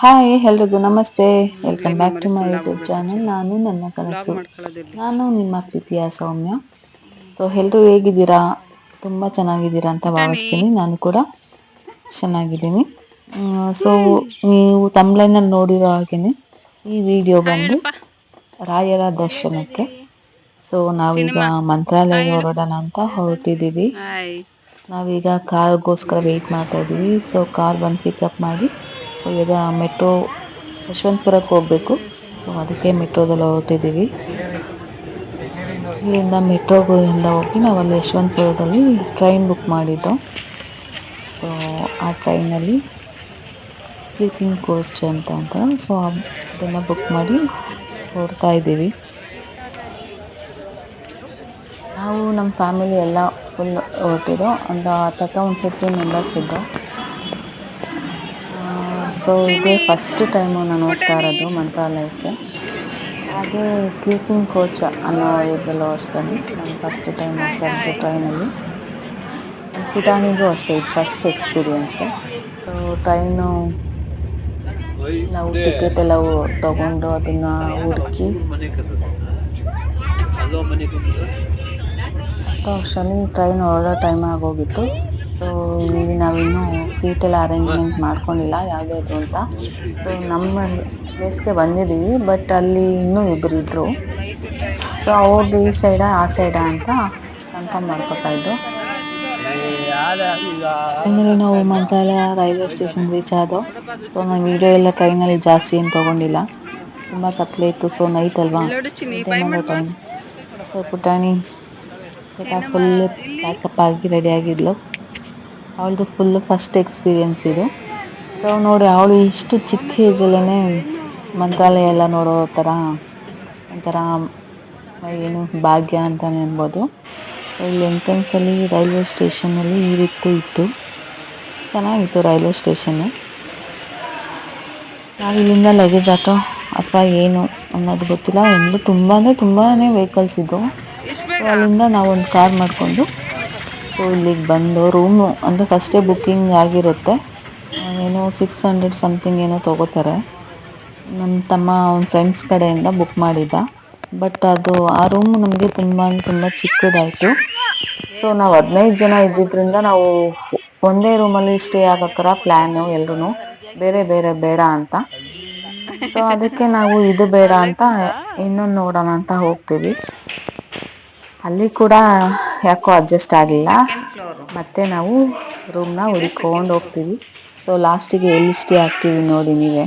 Hi ಎಲ್ರಿಗೂ ನಮಸ್ತೆ. ಇರ್ಲಿ welcome back memory to my full YouTube ಆಗೋಗುತ್ತೆ ಚಾನಲ್. ಚೂರು ನಾನು ನನ್ನ ಬ್ಲಾಗ್ ಕನಸು. ಮಾಡ್ಕೊಳ್ಳೋದಿರ್ಲಿ. ನಾನು ನಿಮ್ಮ ಪ್ರೀತಿಯ ಸೌಮ್ಯ. ಸೊ ಎಲ್ರು ಹೇಗಿದ್ದೀರಾ? ತುಂಬಾ ಚೆನ್ನಾಗಿದ್ದೀರಾ ಅಂತ ಪುಟಾಣಿ ಭಾವಿಸ್ತೀನಿ. ನಾನು ಕೂಡ ಚೆನ್ನಾಗಿದ್ದೀನಿ. ಸೊ ನೀವು ತಮ್ಲೈನಲ್ಲಿ ನೋಡಿರೋ ಹಾಗೇನೆ ಈ ವಿಡಿಯೋ ಹಾಯ್ ಬಂದು ಹೇಳಪ್ಪ. ರಾಯರ ಏನ್ ಹೇಳ್ತಾ ದರ್ಶನಕ್ಕೆ. ಇದ್ದೀರಿ ಸೊ ನಾವೀಗ ಚಿನ್ನಮ್ಮ? ಹಾಯ್ ಮಂತ್ರಾಲಯಗೆ ಹೇಳು. ಹೊರಡೋಣ ಅಂತ ಹೊರಟಿದ್ದೀವಿ. ಹಾಯ್. ನಾವೀಗ ಕಾರ್ಗೋಸ್ಕರ ವೆಯ್ಟ್ ಮಾಡ್ತಾ ಇದ್ದೀವಿ. ಸೊ ಕಾರ್ ಬಂದು ಪಿಕಪ್ ಮಾಡಿ, ಸೊ ಈಗ ಮೆಟ್ರೋ ಯಶವಂತಪುರಕ್ಕೆ ಹೋಗ್ಬೇಕು. ಸೊ ಅದಕ್ಕೆ ಮೆಟ್ರೋದಲ್ಲಿ ಹೊರಟಿದ್ದೀವಿ. ಇಲ್ಲಿಂದ ಮೆಟ್ರೋದಿಂದ ಹೋಗಿ ನಾವು ಅಲ್ಲಿ ಯಶವಂತಪುರದಲ್ಲಿ ಟ್ರೈನ್ ಬುಕ್ ಮಾಡಿದ್ದು. ಸೊ ಆ ಟ್ರೈನಲ್ಲಿ ಸ್ಲೀಪಿಂಗ್ ಕೋಚ್ ಅಂತ ಅಂತಾರೆ. ಸೊ ಅದನ್ನು ಬುಕ್ ಮಾಡಿ ಹೊರಡ್ತಾ ಇದ್ದೀವಿ. ನಾವು ನಮ್ಮ ಫ್ಯಾಮಿಲಿ ಎಲ್ಲ ಫುಲ್ ಹೊರಟಿದ್ದು. ಒಂದು 15 ಮೆಂಬರ್ಸ್ ಇದ್ದು. ಸೊ ಇದೇ ಚಿಮ್ಮಿ ಫಸ್ಟ್ ಟೈಮು ನಾನು ಹೋಗ್ತಾ ಪುಟಾಣಿ. ಇರೋದು ಮಂತ್ರಾಲಯಕ್ಕೆ. ಹಾಗೆ ಸ್ಲೀಪಿಂಗ್ ಕೋಚ್ ಅನ್ನೋ ಇದರಲ್ಲೂ ಅಷ್ಟೇ ನಾನು ಫಸ್ಟ್ ಟೈಮ್ ಹಾಯ್ ಹೋಗ್ತಾ ಇರೋದು ಹಾಯ್. ಟ್ರೈನಲ್ಲಿ. ನಮ್ಮ ಪುಟಾಣಿಗೂ ಅಷ್ಟೇ ಇದು ಫಸ್ಟ್ ಎಕ್ಸ್ಪೀರಿಯೆನ್ಸು. ಸೊ ಟ್ರೈನು ನಾವು ಟಿಕೆಟ್ ಎಲ್ಲ ತಗೊಂಡು ಅದನ್ನು ಹುಡುಕಿ ಅಷ್ಟೋ ಅಷ್ಟರಲ್ಲಿ ಟ್ರೈನ್ ಹೊರಡೋ ಟೈಮ್ ಆಗೋಗಿತ್ತು. ಸೊ ಇಲ್ಲಿ ನಾವಿನ್ನೂ ಸೀಟೆಲ್ಲ ಅರೇಂಜ್ಮೆಂಟ್ ಮಾಡ್ಕೊಂಡಿಲ್ಲ ಯಾವುದ್ಯಾವುದು ಅಂತ. ಸೊ ನಮ್ಮ ಪ್ಲೇಸ್ಗೆ ಬಂದಿದ್ದೀವಿ, ಬಟ್ ಅಲ್ಲಿ ಇನ್ನೂ ಇಬ್ಬರಿದ್ರು. ಸೊ ಅವ್ರದ್ದು ಈ ಸೈಡಾ ಆ ಸೈಡಾ ಅಂತ ಕನ್ಫರ್ಮ್ ಮಾಡ್ಕೋತಾ ಇದ್ದು. ಫೈನಲಿ ನಾವು ಮಂತ್ರಾಲಯ ರೈಲ್ವೆ ಸ್ಟೇಷನ್ ರೀಚ್ ಆದೋ. ಸೊ ನಾನು ವಿಡಿಯೋ ಎಲ್ಲ ಟ್ರೈನಲ್ಲಿ ಜಾಸ್ತಿ ಏನು ತೊಗೊಂಡಿಲ್ಲ, ತುಂಬ ಕತ್ಲೆ ಇತ್ತು. ಸೊ ನೈಟ್ ಅಲ್ವಾ, ಇಲ್ಲೋಡು ಚಿನ್ನಿ ನಿದ್ದೆ ಬಾಯ್ ಮಾಡೋ ಮಾಡ್ಬಾ. ಟೈಮ್. ಸೊ ಪುಟಾಣಿ ಎಲ್ಲ ಚಿನ್ನಮ್ಮ ಫುಲ್ ಇಲ್ಲಿ. ಪ್ಯಾಕಪ್ ಆಗಿ ರೆಡಿ ಆಗಿದ್ಲು. ಅವಳದು ಫುಲ್ ಫಸ್ಟ್ ಎಕ್ಸ್ಪೀರಿಯೆನ್ಸ್ ಇದು. ಸೊ ನೋಡಿ, ಅವಳು ಇಷ್ಟು ಚಿಕ್ಕ ಏಜಲ್ಲೇ ಮಂತ್ರಾಲಯ ಎಲ್ಲ ನೋಡೋ ಥರ ಒಂಥರ ಏನು ಭಾಗ್ಯ ಅಂತಾನೆ ಅನ್ಬೋದು. ಸೊ ಇಲ್ಲಿ ಎಂಟ್ರೆನ್ಸಲ್ಲಿ ರೈಲ್ವೆ ಸ್ಟೇಷನಲ್ಲಿ ಈ ರೀತಿ ಇತ್ತು. ಚೆನ್ನಾಗಿತ್ತು ರೈಲ್ವೆ ಸ್ಟೇಷನ್ನು. ನಾವಿಲ್ಲಿಂದ ಲಗೇಜ್ ಆಟೋ ಅಥವಾ ಏನು ಅನ್ನೋದು ಗೊತ್ತಿಲ್ಲ, ಎಲ್ಲ ತುಂಬ ಅಂದರೆ ತುಂಬಾ ವೆಹಿಕಲ್ಸ್ ಇದ್ದವು. ಇಷ್ಟು ಸೊ ಬೇಗ. ಅಲ್ಲಿಂದ ನಾವೊಂದು ಕಾರ್ ಮಾಡಿಕೊಂಡು ಸೊ ಇಲ್ಲಿಗೆ ಬಂದು ರೂಮು ಅಂದರೆ ಫಸ್ಟೇ ಬುಕ್ಕಿಂಗ್ ಆಗಿರುತ್ತೆ. ಏನೋ 600 ಸಮಥಿಂಗ್ ಏನೋ ತೊಗೋತಾರೆ. ನಮ್ಮ ತಮ್ಮ ಅವ್ನ ಫ್ರೆಂಡ್ಸ್ ಕಡೆಯಿಂದ ಬುಕ್ ಮಾಡಿದ್ದ. ಬಟ್ ಅದು ಆ ರೂಮ್ ನಮಗೆ ತುಂಬ ಚಿಕ್ಕದಾಯಿತು. ಸೊ ನಾವು 15 ಜನ ಇದ್ದಿದ್ದರಿಂದ ನಾವು ಒಂದೇ ರೂಮಲ್ಲಿ ಸ್ಟೇ ಆಗೋ ಥರ ಪ್ಲ್ಯಾನು ಎಲ್ರೂ, ಬೇರೆ ಬೇರೆ ಬೇಡ ಅಂತ. ಸೊ ಅದಕ್ಕೆ ನಾವು ಇದು ಬೇಡ ಅಲ್ಲೇ ಅಂತ ಕೂತಾ. ಇನ್ನೊಂದು ನೋಡೋಣ ಅಂತ ಹೋಗ್ತೀವಿ. ಅಲ್ಲಿ ಕೂಡ ಯಾಕೋ ಅಡ್ಜಸ್ಟ್ ಆಗಲಿಲ್ಲ. Second floor. ಮತ್ತೆ ನಾವು ರೂಮ್ನ ಇದೇ ಸೆಕೆಂಡ್ ಹುಡುಕೊಂಡು ಫ್ಲೋರ್. ಹೋಗ್ತೀವಿ. ಸೊ ಲಾಸ್ಟಿಗೆ ಎಲ್ಲಿ ಸ್ಟೇ ಆಗ್ತೀವಿ ನೋಡಿ ನೀವೇ.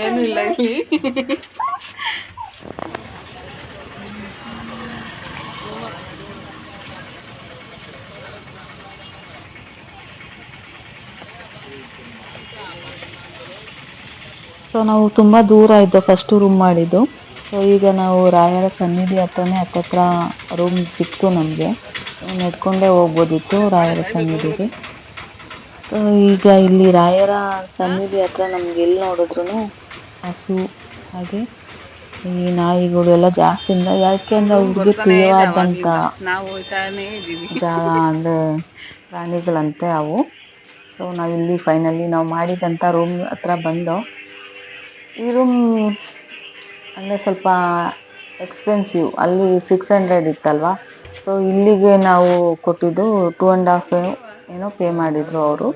ಏನು ಇಲ್ಲ ಇಲ್ಲಿ. ಸೊ ನಾವು ತುಂಬ ದೂರ ಇದ್ದು ಫಸ್ಟು ರೂಮ್ ಮಾಡಿದ್ದು. ಸೊ ಈಗ ನಾವು ರಾಯರ ಸನ್ನಿಧಿ ಹತ್ರನೇ ಹತ್ತತ್ರ ರೂಮ್ ಸಿಕ್ತು ನಮಗೆ. ನಡ್ಕೊಂಡೇ ಹೋಗ್ಬೋದಿತ್ತು ರಾಯರ ಸನ್ನಿಧಿಗೆ. ಸೊ ಈಗ ಇಲ್ಲಿ ರಾಯರ ಸನ್ನಿಧಿ ಹತ್ರ ನಮ್ಗೆ ಎಲ್ಲಿ ನೋಡಿದ್ರು ಹಸು ಹಾಗೆ ಈ ನಾಯಿಗಳು ಎಲ್ಲ ಜಾಸ್ತಿ ಇಲ್ಲ. ಯಾಕೆ ಅಂದರೆ ರೂಮ್ ಅವ್ರಿಗೆ ಬರ್ತಾನೆ ಇದೆ ಪ್ರಿಯವಾದಂಥ ಅವಾಗ್ಲಿಂದ. ನಾವು ಹೋಯ್ತಾನೇ ಇದ್ದೀವಿ. ಜಾಗ ಅಂದರೆ ಪ್ರಾಣಿಗಳಂತೆ ಅವು. ಸೊ ನಾವಿಲ್ಲಿ ಫೈನಲಿ ನಾವು ಮಾಡಿದಂಥ ರೂಮ್ ಹತ್ರ ಬಂದು, ಈ ರೂಮ್ ಅಂದರೆ ಸ್ವಲ್ಪ ಎಕ್ಸ್ಪೆನ್ಸಿವ್. ಅಲ್ಲಿ 600 ಇತ್ತಲ್ವಾ. ಸೊ ಇಲ್ಲಿಗೆ ನಾವು ಕೊಟ್ಟಿದ್ದು 2.5 ಏನೋ ಪೇ ಮಾಡಿದರು ಅವರು.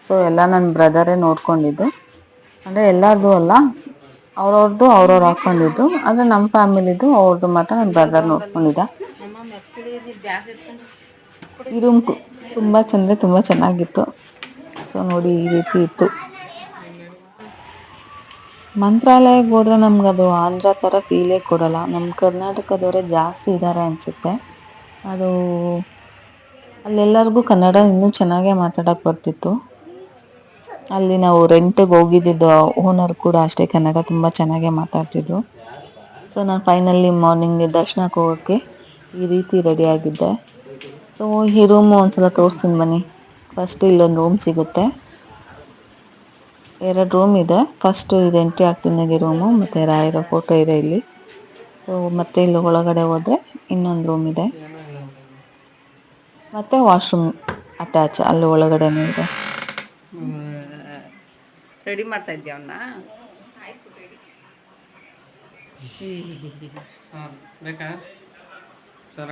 ಸೊ ಎಲ್ಲ ನನ್ನ ಬ್ರದರೇ ನೋಡ್ಕೊಂಡಿದ್ದು, ಅಂದರೆ ಎಲ್ಲರದು ಅಲ್ಲ, ಅವ್ರವ್ರದ್ದು ಅವ್ರವ್ರು ಹಾಕ್ಕೊಂಡಿದ್ದು. ಅಂದರೆ ನಮ್ಮ ಫ್ಯಾಮಿಲಿದು ಅವ್ರದ್ದು ಮಾತ್ರ ನನ್ನ ಬ್ರದರ್ ನೋಡ್ಕೊಂಡಿದ್ದ. ಈ ರೂಮ್ ತುಂಬ ತುಂಬ ಚೆನ್ನಾಗಿತ್ತು. ಸೊ ನೋಡಿ ಈ ರೀತಿ ಇತ್ತು. ಮಂತ್ರಾಲಯಕ್ಕೆ ಹೋದ್ರೆ ನಮ್ಗೆ ಅದು ಆಂಧ್ರ ಥರ ಫೀಲೇ ಕೊಡಲ್ಲ. ನಮ್ಮ ಕರ್ನಾಟಕದವರೇ ಜಾಸ್ತಿ ಇದ್ದಾರೆ ಅನಿಸುತ್ತೆ. ಅದು ಅಲ್ಲೆಲ್ಲರಿಗೂ ಕನ್ನಡ ಇನ್ನೂ ಚೆನ್ನಾಗೇ ಮಾತಾಡೋಕ್ಕೆ ಬರ್ತಿತ್ತು. ಅಲ್ಲಿ ನಾವು ರೆಂಟಿಗೆ ಹೋಗಿದ್ದು ಓನರ್ ಕೂಡ ಅಷ್ಟೇ, ಕನ್ನಡ ತುಂಬ ಚೆನ್ನಾಗೇ ಮಾತಾಡ್ತಿದ್ರು. ಸೊ ನಾನು ಫೈನಲಿ ಮಾರ್ನಿಂಗ್ ದರ್ಶನಕ್ಕೆ ಹೋಗೋಕ್ಕೆ ಈ ರೀತಿ ರೆಡಿಯಾಗಿದ್ದೆ. ಸೊ ಈ ರೂಮು ಒಂದ್ಸಲ ತೋರಿಸ್ತೀನಿ ಬನ್ನಿ. ಫಸ್ಟ್ ಇಲ್ಲೊಂದು ರೂಮ್ ಸಿಗುತ್ತೆ. 2 ರೂಮ್ ಇದೆ. ಫಸ್ಟ್ ಇದು ಎಂಟ್ರಿ ಆಗ್ತಿದ್ದಂಗೆ ರೂಮು, ಮತ್ತೆ ರಾಯರ ಫೋಟೋ ಇದೆ ಇಲ್ಲಿ. ಸೊ ಮತ್ತೆ ಇಲ್ಲಿ ಒಳಗಡೆ ಹೋದ್ರೆ ಇನ್ನೊಂದು ರೂಮ್ ಇದೆ, ಮತ್ತೆ ವಾಶ್ರೂಮ್ ಅಟ್ಯಾಚ್ ಅಲ್ಲಿ ಒಳಗಡೆನೇ ಇದೆ. ರೆಡಿ ಮಾಡ್ತಾ ಇದ್ದೀಯ ಅವನ್ನ? ಬೇಕಾ ಸರ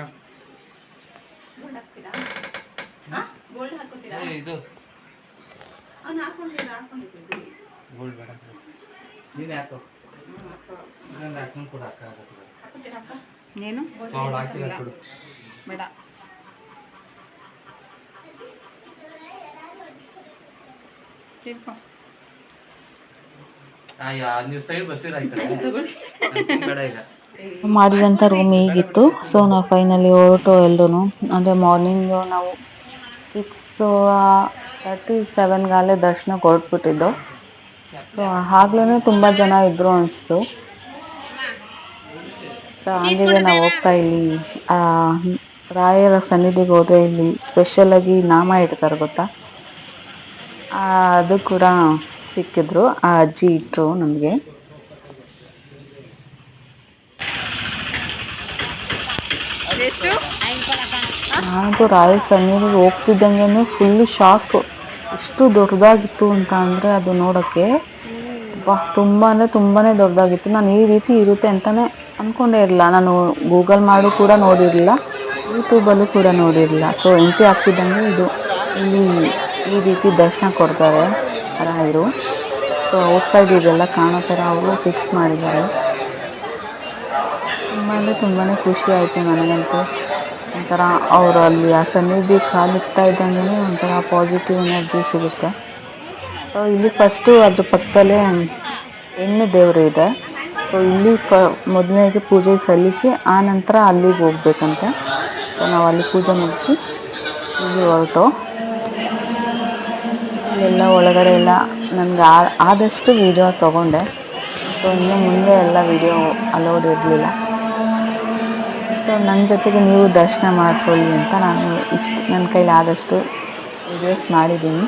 ಇದು ಗೋಲ್ಡ್ ಬೇಡ, ನೀನು ಯಾಕೋ ಇದೊಂದು ಹಾಕೊಂಡು ಕೊಡು ಅಕ್ಕ. ನೀನು ಅವಳು ಹಾಕಿಲ್ಲ ಕೊಡು. ಬೇಡ. ತಿಳ್ಕೊ. ಅಯ್ಯ ನೀವು ಸೈಡ್ ಬರ್ತೀರಾ ಈ ಕಡೆ? ಬೇಡ ಈಗ ಮಾಡಿದಂಥ ರೂಮ್ ಹೀಗಿತ್ತು. ಸೊ ನಾವು ಫೈನಲಿ ಹೊರಟು ಎಲ್ರೂ. ಅಂದರೆ ಮಾರ್ನಿಂಗ್ ನಾವು 6:37ಗಾಲೇ ದರ್ಶನಕ್ಕೆ ಹೊರಟ್ಬಿಟ್ಟಿದ್ದು. ಸೊ ಆಗ್ಲೂ ತುಂಬ ಜನ ಇದ್ರು ಅನಿಸ್ತು. ಸೊ ಹಂಗೆ ನಾವು ಹೋಗ್ತಾ ಇಲ್ಲಿ ರಾಯರ ಸನ್ನಿಧಿಗೆ ಹೋದ್ರೆ ಇಲ್ಲಿ ಸ್ಪೆಷಲಾಗಿ ನಾಮ ಇಡ್ತಾರೆ ಗೊತ್ತಾ, ಅದು ಕೂಡ ಸಿಕ್ಕಿದ್ರು. ಆ ಅಜ್ಜಿ ಇಟ್ಟರು ನಮಗೆ. ನಾನಂತೂ ರಾಯರ ಸನ್ನಿಧಿಗೆ ಹೋಗ್ತಿದ್ದಂಗೆ ಫುಲ್ಲು ಶಾಕು. ಎಷ್ಟು ದೊಡ್ಡದಾಗಿತ್ತು ಅಂತ ಅಂದರೆ ಅದು ನೋಡೋಕ್ಕೆ ತುಂಬ ಅಂದರೆ ತುಂಬಾ ದೊಡ್ಡದಾಗಿತ್ತು. ನಾನು ಈ ರೀತಿ ಇರುತ್ತೆ ಅಂತಲೇ ಅಂದ್ಕೊಂಡೇ ಇರಲಿಲ್ಲ. ನಾನು ಗೂಗಲ್ ಮಾಡಿ ಕೂಡ ನೋಡಿರಲಿಲ್ಲ, ಯೂಟ್ಯೂಬಲ್ಲೂ ಕೂಡ ನೋಡಿರಲಿಲ್ಲ. ಸೊ ಎಂಟ್ರಿ ಆಗ್ತಿದ್ದಂಗೆ ಇಲ್ಲಿ ಈ ರೀತಿ ದರ್ಶನ ಕೊಡ್ತಾರೆ ರಾಯರು. ಸೊ ಔಟ್ಸೈಡ್ ಇದೆಲ್ಲ ಕಾಣೋ ಥರ ಅವರು ಫಿಕ್ಸ್ ಮಾಡಿದ್ದಾರೆ. ತುಂಬ ಅಂದರೆ ತುಂಬಾ ಖುಷಿ ಆಯಿತು ನನಗಂತೂ. ಒಂಥರ ಅವರು ಅಲ್ಲಿ ಆ ಸನ್ನಿಧಿ ಕಾಲಿಡ್ತಾ ಇದ್ದಂಗೆ ಒಂಥರ ಪಾಸಿಟಿವ್ ಎನರ್ಜಿ ಸಿಗುತ್ತೆ. ಸೊ ಇಲ್ಲಿ ಫಸ್ಟು ಅದ್ರ ಪಕ್ಕದಲ್ಲೇ ಹೆಣ್ಣು ದೇವರು ಇದೆ. ಸೊ ಇಲ್ಲಿ ಮೊದಲನೇಗೆ ಪೂಜೆ ಸಲ್ಲಿಸಿ ಆ ನಂತರ ಅಲ್ಲಿಗೆ ಹೋಗ್ಬೇಕಂತೆ. ಸೊ ನಾವು ಅಲ್ಲಿ ಪೂಜೆ ಮುಗಿಸಿ ಇಲ್ಲಿ ಹೊರಟು. ಇಲ್ಲೆಲ್ಲ ಒಳಗಡೆ ಎಲ್ಲ ನನಗೆ ಆದಷ್ಟು ವಿಡಿಯೋ ತೊಗೊಂಡೆ. ಸೊ ಇನ್ನು ಮುಂದೆ ಎಲ್ಲ ವಿಡಿಯೋ ಅಲೋಡ್ ಇರಲಿಲ್ಲ. ಸೊ ನನ್ನ ಜೊತೆಗೆ ನೀವು ದರ್ಶನ ಮಾಡ್ಕೊಳ್ಳಿ ಅಂತ ನಾನು ನನ್ನ ಕೈಲಿ ಆದಷ್ಟು ವಿಡಿಯೋಸ್ ಮಾಡಿದ್ದೀನಿ.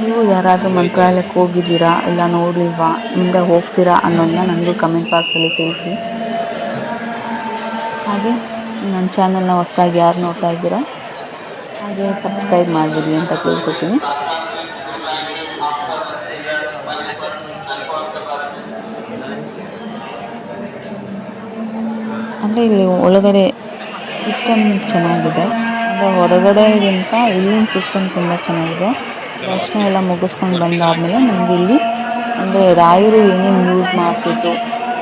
ನೀವು ಯಾರಾದರೂ ಮಂತ್ರಾಲಯಕ್ಕೆ ಹೋಗಿದ್ದೀರಾ ಇಲ್ಲ ನೋಡಲಿಲ್ವಾ, ಮುಂದೆ ಹೋಗ್ತೀರಾ ಅನ್ನೋದನ್ನ ನನಗೂ ಕಮೆಂಟ್ ಬಾಕ್ಸಲ್ಲಿ ತಿಳಿಸಿ. ಹಾಗೆ ನನ್ನ ಚಾನಲ್ನ ಹೊಸದಾಗಿ ಯಾರು ನೋಡ್ತಾ ಇದ್ದೀರಾ ಹಾಗೆ ಸಬ್ಸ್ಕ್ರೈಬ್ ಮಾಡಿಬಿಡಿ ಅಂತ ಕೇಳ್ಕೊತೀನಿ. ಅಂದರೆ ಇಲ್ಲಿ ಒಳಗಡೆ ಸಿಸ್ಟಮ್ ಚೆನ್ನಾಗಿದೆ. ಅಂದರೆ ಹೊರಗಡೆಗಿಂತ ಇಲ್ಲಿನ ಸಿಸ್ಟಮ್ ತುಂಬ ಚೆನ್ನಾಗಿದೆ. ದರ್ಶನ ಎಲ್ಲ ಮುಗಿಸ್ಕೊಂಡು ಬಂದಾದಮೇಲೆ ನಮಗೆ ಇಲ್ಲಿ ಅಂದರೆ ರಾಯರು ಏನೇನು ಯೂಸ್ ಮಾಡ್ತಿದ್ರು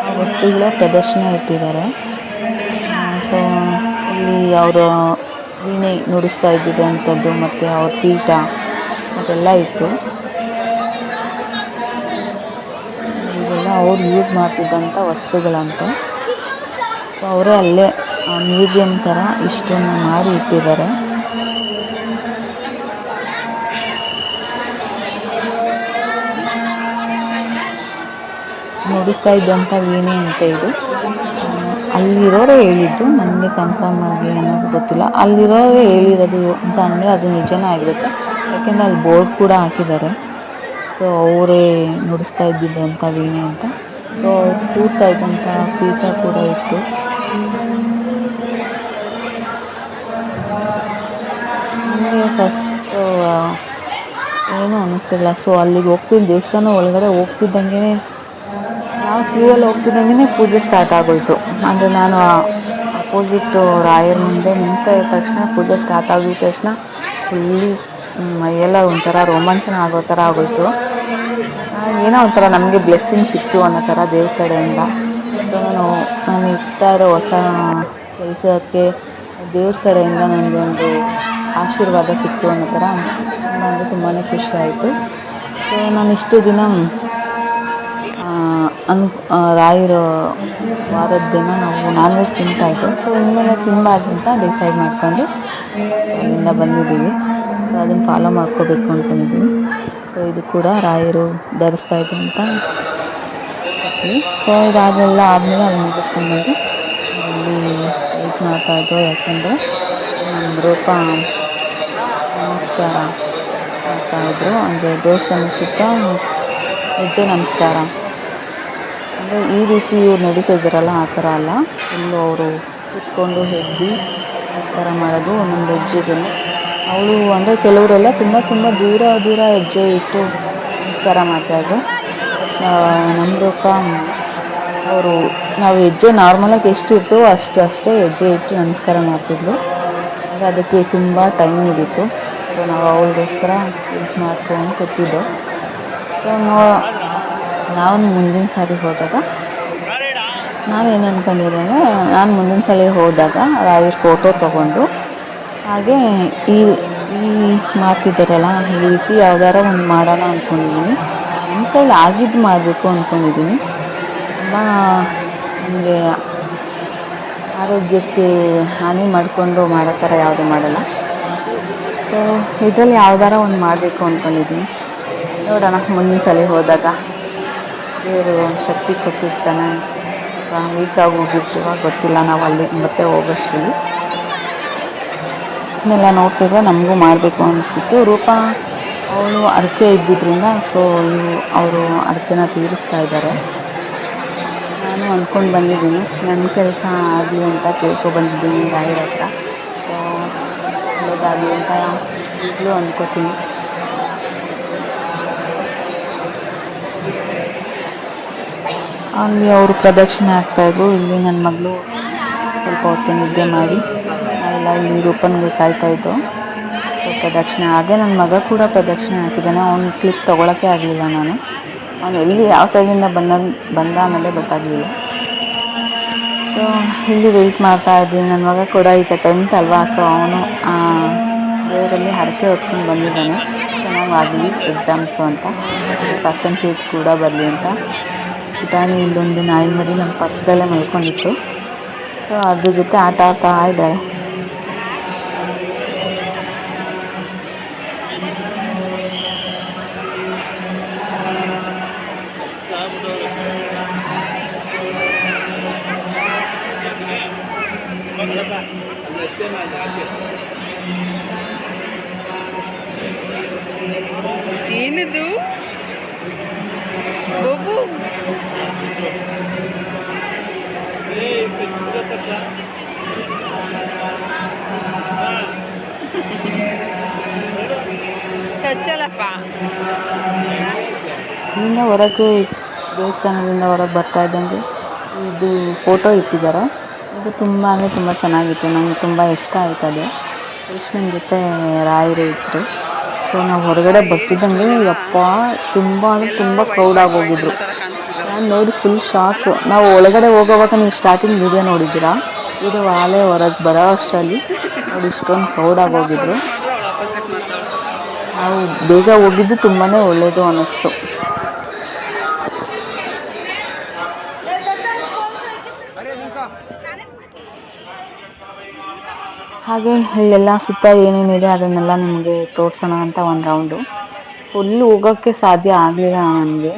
ಆ ವಸ್ತುಗಳ ಪ್ರದರ್ಶನ ಇಟ್ಟಿದ್ದಾರೆ. ಸೊ ಇಲ್ಲಿ ಅವರು ವೀಣೆ ನುಡಿಸ್ತಾ ಇದ್ದಿದ್ದು ಅಂಥದ್ದು ಮತ್ತು ಅವ್ರ ಪೀಠ ಅದೆಲ್ಲ ಇತ್ತು. ಇದೆಲ್ಲ ಅವ್ರು ಯೂಸ್ ಮಾಡ್ತಿದ್ದಂಥ ವಸ್ತುಗಳಂತೆ. ಸೊ ಅವರೇ ಅಲ್ಲೇ ಮ್ಯೂಸಿಯಂ ಥರ ಇಷ್ಟನ್ನು ಮಾಡಿ ಇಟ್ಟಿದ್ದಾರೆ. ನುಡಿಸ್ತಾ ಇದ್ದಂಥ ವೀಣೆ ಅಂತ ಇದು. ಅಲ್ಲಿರೋರೇ ಹೇಳಿದ್ದು, ನನಗೆ ಕನ್ಫರ್ಮ್ ಆಗಿ ಅನ್ನೋದು ಗೊತ್ತಿಲ್ಲ. ಅಲ್ಲಿರೋರೇ ಹೇಳಿರೋದು ಅಂತ ಅಂದರೆ ಅದು ನಿಜನೇ ಆಗಿರುತ್ತೆ. ಯಾಕೆಂದರೆ ಅಲ್ಲಿ ಬೋರ್ಡ್ ಕೂಡ ಹಾಕಿದ್ದಾರೆ. ಸೊ ಅವರೇ ನುಡಿಸ್ತಾ ಇದ್ದಿದ್ದಂಥ ವೀಣೆ ಅಂತ. ಸೊ ಅವ್ರು ಕೂರ್ತಾ ಇದ್ದಂಥ ಪೀಠ ಕೂಡ ಇತ್ತು. ನನಗೆ ಫಸ್ಟು ಏನೂ ಅನ್ನಿಸ್ತಿಲ್ಲ. ಸೊ ಅಲ್ಲಿಗೆ ದೇವಸ್ಥಾನ ಒಳಗಡೆ ಹೋಗ್ತಿದ್ದಂಗೆ ನಾವು ಕ್ಯೂವಲ್ಲಿ ಹೋಗ್ತಿದ್ದಂಗೆ ಪೂಜೆ ಸ್ಟಾರ್ಟ್ ಆಗೋಯಿತು. ಅಂದರೆ ನಾನು ಅಪೋಸಿಟ್ಟು ರಾಯರ ಮುಂದೆ ನಿಂತ ತಕ್ಷಣ ಪೂಜೆ ಸ್ಟಾರ್ಟ್ ಆಗಿದ ತಕ್ಷಣ ಫುಲ್ಲಿ ಮೈಯೆಲ್ಲ ಒಂಥರ ರೋಮಾಂಚನ ಆಗೋ ಥರ ಆಗೋಯಿತು. ಏನೋ ಒಂಥರ ನಮಗೆ ಬ್ಲೆಸ್ಸಿಂಗ್ ಸಿಕ್ತು ಅನ್ನೋ ಥರ ದೇವ್ರ ಕಡೆಯಿಂದ. ಸೊ ನಾನು ಇಡ್ತಾ ಇರೋ ಹೊಸ ಕೆಲಸಕ್ಕೆ ದೇವ್ರ ಕಡೆಯಿಂದ ನನಗೊಂದು ಆಶೀರ್ವಾದ ಸಿಕ್ತು ಅನ್ನೋ ಥರ ತುಂಬ ಅಂದರೆ ತುಂಬಾ ಖುಷಿ ಆಯಿತು. ಸೊ ನಾನು ಇಷ್ಟು ದಿನ ರಾಯರ ವಾರದ ದಿನ ನಾವು ನಾನ್ ವೆಜ್ ತಿಂತಾಯಿದ್ದು. ಸೊ ಇನ್ಮೇಲೆ ತಿನ್ನಬಾರ್ದು ಅಂತ ಡಿಸೈಡ್ ಮಾಡ್ಕೊಂಡು ಸೊ ಅಲ್ಲಿಂದ ಬಂದಿದ್ದೀವಿ. ಸೊ ಅದನ್ನು ಫಾಲೋ ಮಾಡ್ಕೋಬೇಕು ಅಂದ್ಕೊಂಡಿದ್ದೀನಿ. ಸೊ ಇದು ಕೂಡ ರಾಯರು ಧರಿಸ್ತಾ ಇದ್ದಂಥ ಚಪ್ಪಲಿ. ಸೊ ಇದಾದೆಲ್ಲ ಆದಮೇಲೆ ಅಲ್ಲಿ ಮುಗಿಸ್ಕೊಂಡು ಬಂದು ಇಲ್ಲಿ ವೆಯ್ಟ್ ಮಾಡ್ತಾಯಿದ್ದೋ. ಯಾಕೆಂದರೆ ನಮ್ಮ ರೂಪ ನಮಸ್ಕಾರ ಮಾಡ್ತಾ ಇದ್ರು. ಅಂದರೆ ದೇವಸ್ಥಾನದ ಸುತ್ತ ಹೆಜ್ಜೆ ನಮಸ್ಕಾರ ಅಂದರೆ ಈ ರೀತಿ ಇವ್ರು ನಡೀತಾ ಇದ್ದಾರಲ್ಲ ಆ ಥರ ಅಲ್ಲ. ಫುಲ್ಲು ಅವರು ಕೂತ್ಕೊಂಡು ಹೆಗ್ಗಿ ನಮಸ್ಕಾರ ಮಾಡೋದು ಒಂದೊಂದು ಹೆಜ್ಜೆಗೂ. ಅವಳು ಅಂದರೆ ಕೆಲವರೆಲ್ಲ ತುಂಬ ತುಂಬ ದೂರ ದೂರ ಹೆಜ್ಜೆ ಇಟ್ಟು ನಮಸ್ಕಾರ ಮಾಡ್ತಾಯಿದ್ರು. ಬಟ್ ನಮ್ಮ ರೂಪ ಅವರು ನಾವು ಹೆಜ್ಜೆ ನಾರ್ಮಲಾಗಿ ಎಷ್ಟು ಇರ್ತವೋ ಅಷ್ಟೇ ಹೆಜ್ಜೆ ಇಟ್ಟು ನಮಸ್ಕಾರ ಮಾಡ್ತಿದ್ಲು. ಅಂದರೆ ಅದಕ್ಕೆ ತುಂಬ ಟೈಮ್ ಹಿಡಿತು. ಸೊ ನಾವು ಅವಳಿಗೋಸ್ಕರ ವೆಯ್ಟ್ ಮಾಡ್ಕೊಂಡು ಕೂತಿದ್ದೋ. ಸೊ ನಾವು ಮುಂದಿನ ಸಾರಿ ಹೋದಾಗ ನಾನೇನು ಅಂದ್ಕೊಂಡಿದ್ದೆ ಅಂದರೆ ನಾನು ಮುಂದಿನ ಸಲ ಹೋದಾಗ ರಾಯರ ಫೋಟೋ ತೊಗೊಂಡು ಹಾಗೆ ಈ ಮಾಡ್ತಿದ್ದಾರಲ್ಲ ಈ ರೀತಿ ಯಾವ್ದಾರ ಒಂದು ಮಾಡೋಣ ಅಂದ್ಕೊಂಡಿದ್ದೀನಿ. ನನ್ನ ಕೈಲಿ ಆಗಿದ್ದು ಮಾಡಬೇಕು ಅಂದ್ಕೊಂಡಿದ್ದೀನಿ. ತುಂಬ ನನಗೆ ಆರೋಗ್ಯಕ್ಕೆ ಹಾನಿ ಮಾಡಿಕೊಂಡು ಮಾಡೋ ಥರ ಯಾವುದೂ ಮಾಡಲ್ಲ. ಸೊ ಇದರಲ್ಲಿ ಯಾವ್ದಾರ ಒಂದು ಮಾಡಬೇಕು ಅಂದ್ಕೊಂಡಿದ್ದೀನಿ. ನೋಡೋಣ ಮುಂದಿನ ಸಲ ಹೋದಾಗ ದೇವರು ಶಕ್ತಿ ಕೊಟ್ಟಿರ್ತಾನೆ ಅಥವಾ ವೀಕಾಗಿ ಹೋಗಿರ್ತೀವ ಗೊತ್ತಿಲ್ಲ. ನಾವು ಅಲ್ಲಿಗೆ ಮತ್ತೆ ಹೋಗೋಷ್ಟರಲ್ಲಿ ಇದನ್ನೆಲ್ಲ ನೋಡ್ತಿದ್ರೆ ನಮಗೂ ಮಾಡಬೇಕು ಅನಿಸ್ತಿತ್ತು. ರೂಪ ಅವಳು ಅರಕೆ ಇದ್ದಿದ್ದರಿಂದ ಸೊ ಅವರು ಅರಕೆನ ತೀರಿಸ್ತಾ ಇದ್ದಾರೆ. ನಾನು ಅಂದ್ಕೊಂಡು ಬಂದಿದ್ದೀನಿ ನನ್ನ ಕೆಲಸ ಆಗಲಿ ಅಂತ ಕೇಳ್ಕೊಬಂದಿದ್ದೀನಿ ರಾಯರ ಹತ್ರ. ಸೊ ಒಳ್ಳೆಯದಾಗಲಿ ಅಂತ ಈಗಲೂ ಅಂದ್ಕೋತೀನಿ. ಅಲ್ಲಿ ಅವರು ಪ್ರದಕ್ಷಿಣೆ ಆಗ್ತಾಯಿದ್ರು. ಇಲ್ಲಿ ನನ್ನ ಮಗಳು ಸ್ವಲ್ಪ ಹೊತ್ತು ನಿದ್ದೆ ಮಾಡಿ ನಾವೆಲ್ಲ ಇಲ್ಲಿ ರೂಪನಿಗೆ ಕಾಯ್ತಾಯಿದ್ದೋ. ಸೊ ಪ್ರದಕ್ಷಿಣೆ ಹಾಗೆ ನನ್ನ ಮಗ ಕೂಡ ಪ್ರದಕ್ಷಿಣೆ ಹಾಕಿದ್ದಾನೆ. ಅವ್ನ ಕ್ಲಿಪ್ ತೊಗೊಳಕ್ಕೆ ಆಗಲಿಲ್ಲ ನಾನು. ಅವನು ಎಲ್ಲಿ ಯಾವ ಸೈಡಿಂದ ಬಂದ ಅನ್ನೋದೇ ಗೊತ್ತಾಗಲಿಲ್ಲ. ಸೊ ಇಲ್ಲಿ ವೆಯ್ಟ್ ಮಾಡ್ತಾ ಇದ್ದೀನಿ. ನನ್ನ ಮಗ ಕೂಡ ಈಗ 10th ಅಲ್ವಾ. ಸೊ ಅವನು ದೇವರಲ್ಲಿ ಹರಕೆ ಹೊತ್ಕೊಂಡು ಬಂದಿದ್ದಾನೆ ಚೆನ್ನಾಗಿ ಆಗಲಿ ಎಕ್ಸಾಮ್ಸು ಅಂತ, ಪರ್ಸೆಂಟೇಜ್ ಕೂಡ ಬರಲಿ ಅಂತ. ಪುಟಾಣಿ ಇಲ್ಲೊಂದು ನಾಯಿ ಮರಿ ನಮ್ಮ ಪಕ್ಕದಲ್ಲೇ ಮಲ್ಕೊಂಡಿತ್ತು. ಸೊ ಅದ್ರ ಜೊತೆ ಆಟ ಆಡ್ತಾ ಇದ್ದಾಳೆ. ಏನದು ಬೋಬು? ಕಚ್ಚಲಪ್ಪ. ಇಲ್ಲಿಂದ ಹೊರಗೆ ದೇವಸ್ಥಾನದಿಂದ ಹೊರಗೆ ಬರ್ತಾ ಇದ್ದಂಗೆ ಇದು ಫೋಟೋ ಇಟ್ಟಿದ್ದಾರೆ. ಇದು ತುಂಬ ಅಂದರೆ ತುಂಬ ಚೆನ್ನಾಗಿತ್ತು. ನಂಗೆ ತುಂಬ ಇಷ್ಟ ಆಯ್ತು ಅದು. ಕೃಷ್ಣನ ಜೊತೆ ರಾಯರು ಇದ್ದರು. ಸೊ ನಾವು ಹೊರಗಡೆ ಬರ್ತಿದ್ದಂಗೆ ಯಪ್ಪ ತುಂಬ ಅಂದರೆ ತುಂಬ ಕ್ರೌಡ್ ಆಗೋಗಿದ್ರು. ನಾನು ನೋಡಿ ಫುಲ್ ಶಾಕ್. ನಾವು ಒಳಗಡೆ ಹೋಗೋವಾಗ ನೀವು ಸ್ಟಾರ್ಟಿಂಗ್ ವಿಡಿಯೋ ನೋಡಿದ್ದೀರಾ, ಇದು ಆಲೆ ಹೊರಗೆ ಬರೋ ಅಷ್ಟರಲ್ಲಿ ನೋಡಿ ಇಷ್ಟೊಂದು ಕ್ರೌಡ್ ಆಗೋಗಿದ್ರು. ನಾವು ಬೇಗ ಹೋಗಿದ್ದು ತುಂಬಾ ಒಳ್ಳೆಯದು ಅನ್ನಿಸ್ತು. ಹಾಗೆ ಇಲ್ಲೆಲ್ಲ ಸುತ್ತ ಏನೇನಿದೆ ಅದನ್ನೆಲ್ಲ ನಿಮಗೆ ತೋರಿಸೋಣ ಅಂತ ಒಂದು ರೌಂಡು. ಫುಲ್ಲು ಹೋಗೋಕ್ಕೆ ಸಾಧ್ಯ ಆಗಲಿಲ್ಲ ನನಗೆ.